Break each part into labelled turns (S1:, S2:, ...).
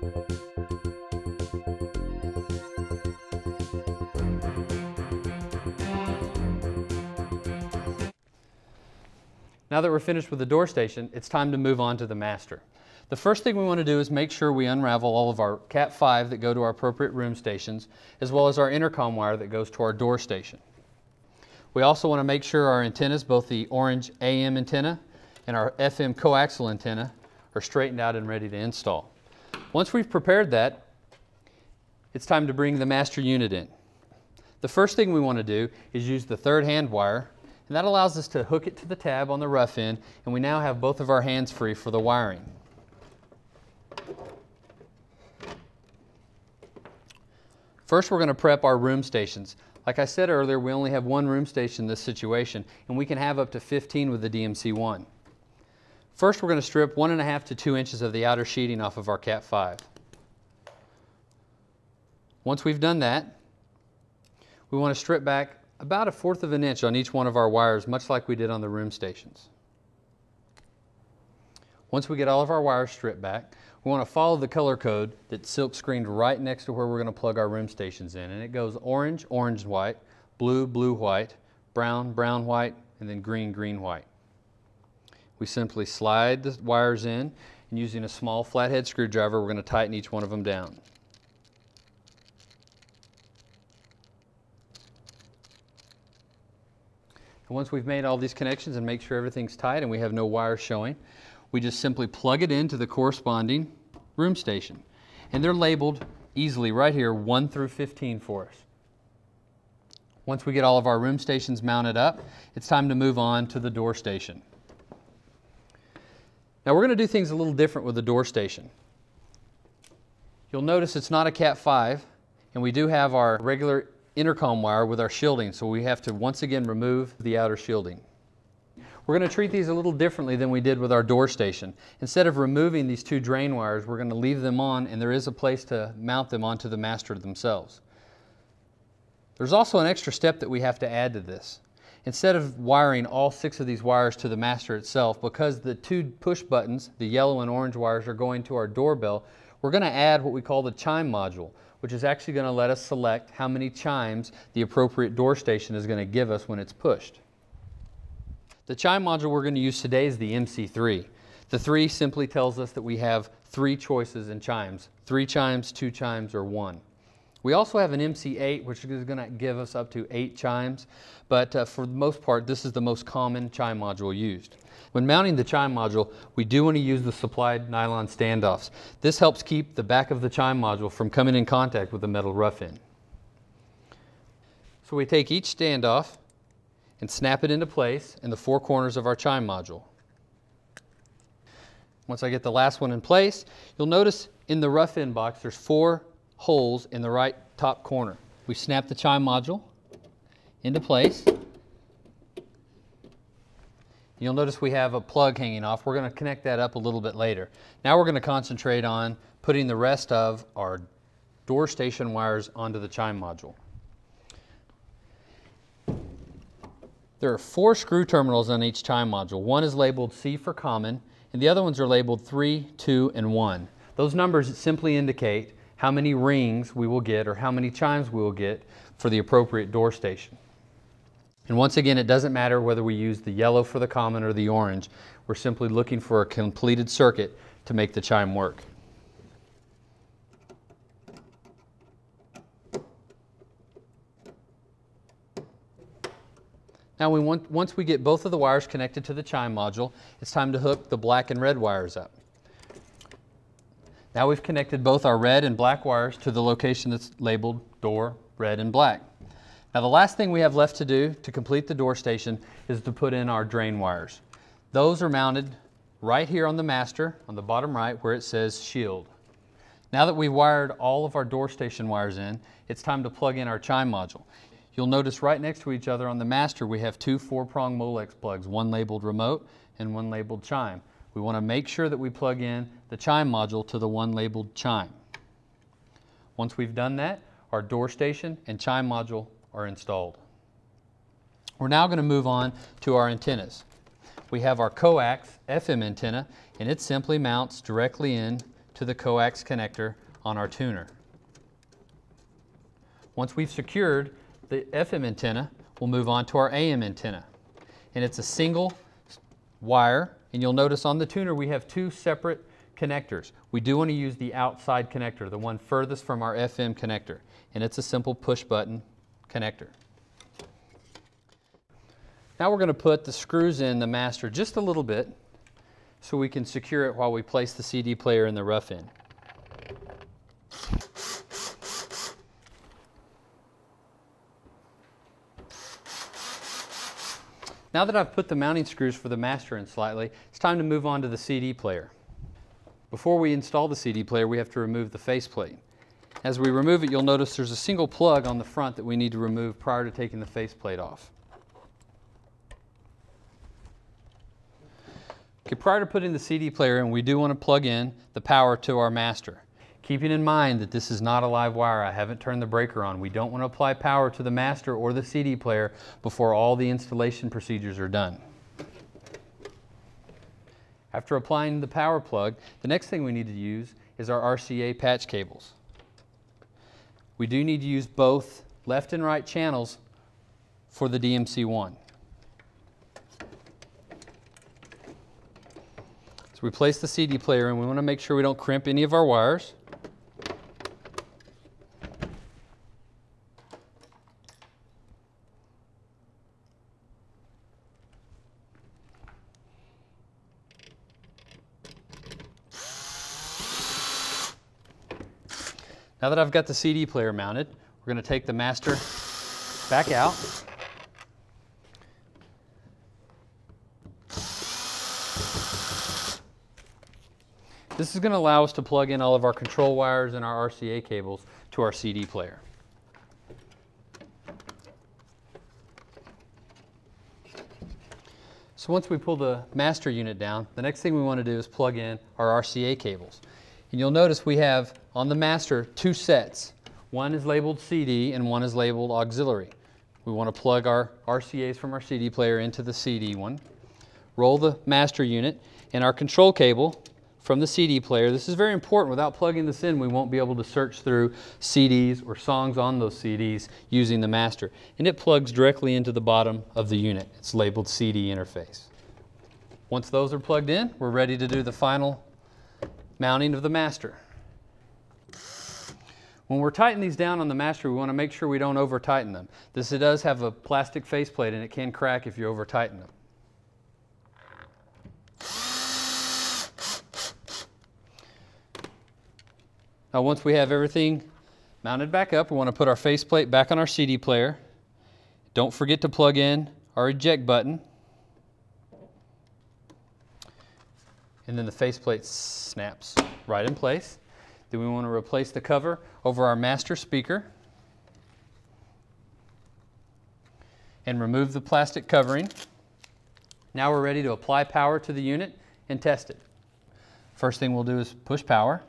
S1: Now that we're finished with the door station, it's time to move on to the master. The first thing we want to do is make sure we unravel all of our Cat 5 that go to our appropriate room stations, as well as our intercom wire that goes to our door station. We also want to make sure our antennas, both the orange AM antenna and our FM coaxial antenna, are straightened out and ready to install. Once we've prepared that, it's time to bring the master unit in. The first thing we want to do is use the third hand wire, and that allows us to hook it to the tab on the rough end, and we now have both of our hands free for the wiring. First, we're going to prep our room stations. Like I said earlier, we only have one room station in this situation, and we can have up to 15 with the DMC-1. First, we're going to strip 1.5 to 2 inches of the outer sheeting off of our Cat 5. Once we've done that, we want to strip back about 1/4 of an inch on each one of our wires, much like we did on the room stations. Once we get all of our wires stripped back, we want to follow the color code that's silk screened right next to where we're going to plug our room stations in. And it goes orange, orange, white, blue, blue, white, brown, brown, white, and then green, green, white. We simply slide the wires in, and using a small flathead screwdriver, we're going to tighten each one of them down. And once we've made all these connections and make sure everything's tight and we have no wires showing, we just simply plug it into the corresponding room station. And they're labeled easily right here, 1 through 15 for us. Once we get all of our room stations mounted up, it's time to move on to the door station. Now we're going to do things a little different with the door station. You'll notice it's not a Cat 5, and we do have our regular intercom wire with our shielding, so we have to once again remove the outer shielding. We're going to treat these a little differently than we did with our door station. Instead of removing these 2 drain wires, we're going to leave them on, and there is a place to mount them onto the master themselves. There's also an extra step that we have to add to this. Instead of wiring all 6 of these wires to the master itself, because the 2 push buttons, the yellow and orange wires, are going to our doorbell, we're going to add what we call the chime module, which is actually going to let us select how many chimes the appropriate door station is going to give us when it's pushed. The chime module we're going to use today is the MC3. The 3 simply tells us that we have 3 choices in chimes: 3 chimes, 2 chimes, or 1. We also have an MC8, which is going to give us up to 8 chimes, but for the most part, this is the most common chime module used. When mounting the chime module, we do want to use the supplied nylon standoffs. This helps keep the back of the chime module from coming in contact with the metal rough end. So we take each standoff and snap it into place in the 4 corners of our chime module. Once I get the last one in place, you'll notice in the rough end box there's 4 holes in the right top corner. We snap the chime module into place. You'll notice we have a plug hanging off. We're going to connect that up a little bit later. Now we're going to concentrate on putting the rest of our door station wires onto the chime module. There are 4 screw terminals on each chime module. One is labeled C for common, and the other ones are labeled 3, 2, and 1. Those numbers simply indicate how many rings we will get or how many chimes we will get for the appropriate door station. And once again, it doesn't matter whether we use the yellow for the common or the orange. We're simply looking for a completed circuit to make the chime work. Now once we get both of the wires connected to the chime module, it's time to hook the black and red wires up. Now we've connected both our red and black wires to the location that's labeled door, red, and black. Now the last thing we have left to do to complete the door station is to put in our drain wires. Those are mounted right here on the master, on the bottom right, where it says shield. Now that we've wired all of our door station wires in, it's time to plug in our chime module. You'll notice right next to each other on the master we have 2 4-prong Molex plugs, one labeled remote and one labeled chime. We want to make sure that we plug in the chime module to the one labeled chime. Once we've done that, our door station and chime module are installed. We're now going to move on to our antennas. We have our coax FM antenna, and it simply mounts directly in to to the coax connector on our tuner. Once we've secured the FM antenna, we'll move on to our AM antenna. And it's a single wire, and you'll notice on the tuner we have two separate connectors. We do want to use the outside connector, the one furthest from our FM connector, and it's a simple push button connector. Now we're going to put the screws in the master just a little bit so we can secure it while we place the CD player in the rough end. Now that I've put the mounting screws for the master in slightly, it's time to move on to the CD player. Before we install the CD player, we have to remove the faceplate. As we remove it, you'll notice there's a single plug on the front that we need to remove prior to taking the faceplate off. Okay, prior to putting the CD player in, we do want to plug in the power to our master. Keeping in mind that this is not a live wire, I haven't turned the breaker on. We don't want to apply power to the master or the CD player before all the installation procedures are done. After applying the power plug, the next thing we need to use is our RCA patch cables. We do need to use both left and right channels for the DMC1. So we place the CD player in. We want to make sure we don't crimp any of our wires. Now that I've got the CD player mounted, we're going to take the master back out. This is going to allow us to plug in all of our control wires and our RCA cables to our CD player. So once we pull the master unit down, the next thing we want to do is plug in our RCA cables. And you'll notice we have on the master two sets. One is labeled CD and one is labeled auxiliary. We want to plug our RCAs from our CD player into the CD one. Roll the master unit and our control cable from the CD player. This is very important. Without plugging this in, we won't be able to search through CDs or songs on those CDs using the master. And it plugs directly into the bottom of the unit. It's labeled CD interface. Once those are plugged in, we're ready to do the final mounting of the master. When we're tightening these down on the master, we want to make sure we don't over tighten them. This does have a plastic faceplate and it can crack if you over tighten them. Now once we have everything mounted back up, we want to put our faceplate back on our CD player. Don't forget to plug in our eject button. And then the faceplate snaps right in place. Then we want to replace the cover over our master speaker and remove the plastic covering. Now we're ready to apply power to the unit and test it. First thing we'll do is push power,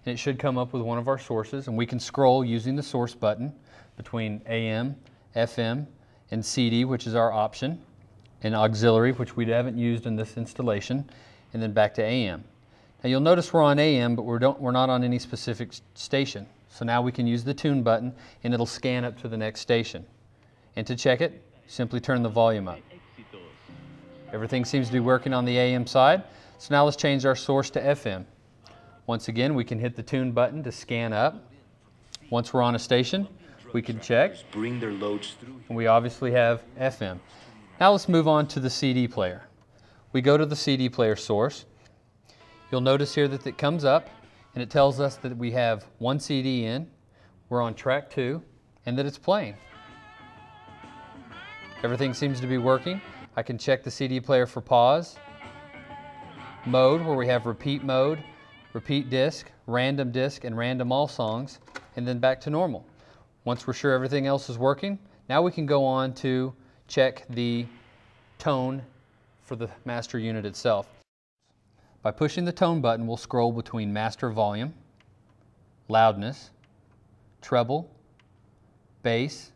S1: and it should come up with one of our sources, and we can scroll using the source button between AM, FM, and CD, which is our option, and auxiliary, which we haven't used in this installation, and then back to AM. Now you'll notice we're on AM, but we're not on any specific station. So now we can use the tune button and it'll scan up to the next station. And to check it, simply turn the volume up. Everything seems to be working on the AM side. So now let's change our source to FM. Once again, we can hit the tune button to scan up. Once we're on a station, we can check. And we obviously have FM. Now let's move on to the CD player. We go to the CD player source. You'll notice here that it comes up and it tells us that we have one CD in, we're on track 2, and that it's playing. Everything seems to be working. I can check the CD player for pause, mode where we have repeat mode, repeat disc, and random all songs, and then back to normal. Once we're sure everything else is working, now we can go on to check the tone for the master unit itself. By pushing the tone button, we'll scroll between master volume, loudness, treble, bass,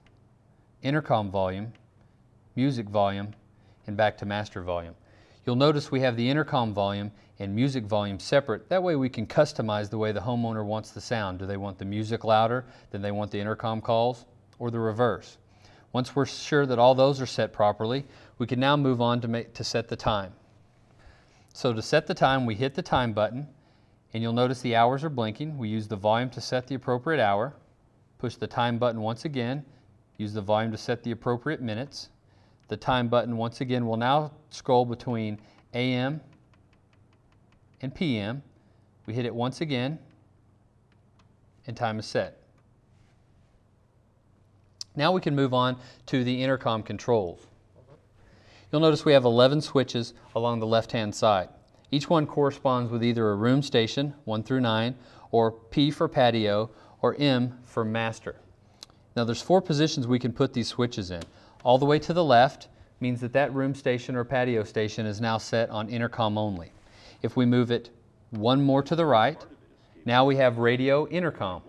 S1: intercom volume, music volume, and back to master volume. You'll notice we have the intercom volume and music volume separate. That way we can customize the way the homeowner wants the sound. Do they want the music louder than they want the intercom calls, or the reverse? Once we're sure that all those are set properly, we can now move on to set the time. So to set the time, we hit the time button, and you'll notice the hours are blinking. We use the volume to set the appropriate hour. Push the time button once again. Use the volume to set the appropriate minutes. The time button once again will now scroll between AM and PM. We hit it once again, and time is set. Now we can move on to the intercom controls. You'll notice we have 11 switches along the left-hand side. Each one corresponds with either a room station, 1 through 9, or P for patio, or M for master. Now there's 4 positions we can put these switches in. All the way to the left means that that room station or patio station is now set on intercom only. If we move it one more to the right, now we have radio intercom.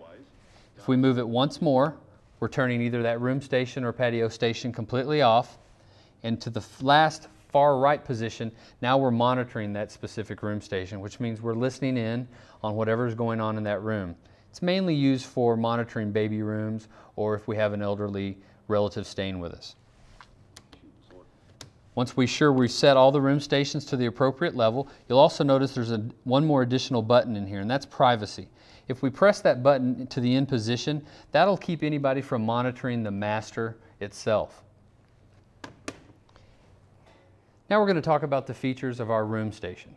S1: If we move it once more, we're turning either that room station or patio station completely off. And to the last far right position, now we're monitoring that specific room station, which means we're listening in on whatever's going on in that room. It's mainly used for monitoring baby rooms or if we have an elderly relative staying with us. Once we're sure we've set all the room stations to the appropriate level, you'll also notice there's one more additional button in here, and that's privacy. If we press that button to the in position, that'll keep anybody from monitoring the master itself. Now we're going to talk about the features of our room station.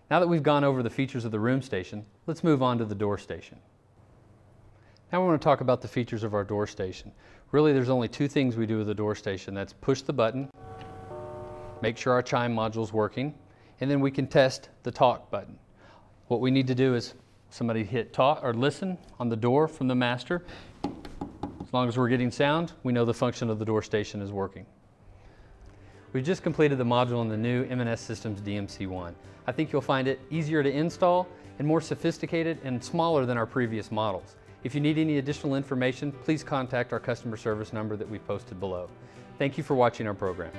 S1: Now that we've gone over the features of the room station, let's move on to the door station. Now we want to talk about the features of our door station. Really, there's only 2 things we do with the door station. That's push the button, make sure our chime module is working, and then we can test the talk button. What we need to do is somebody hit talk or listen on the door from the master. As long as we're getting sound, we know the function of the door station is working. We've just completed the module on the new M&S Systems DMC1. I think you'll find it easier to install and more sophisticated and smaller than our previous models. If you need any additional information, please contact our customer service number that we've posted below. Thank you for watching our program.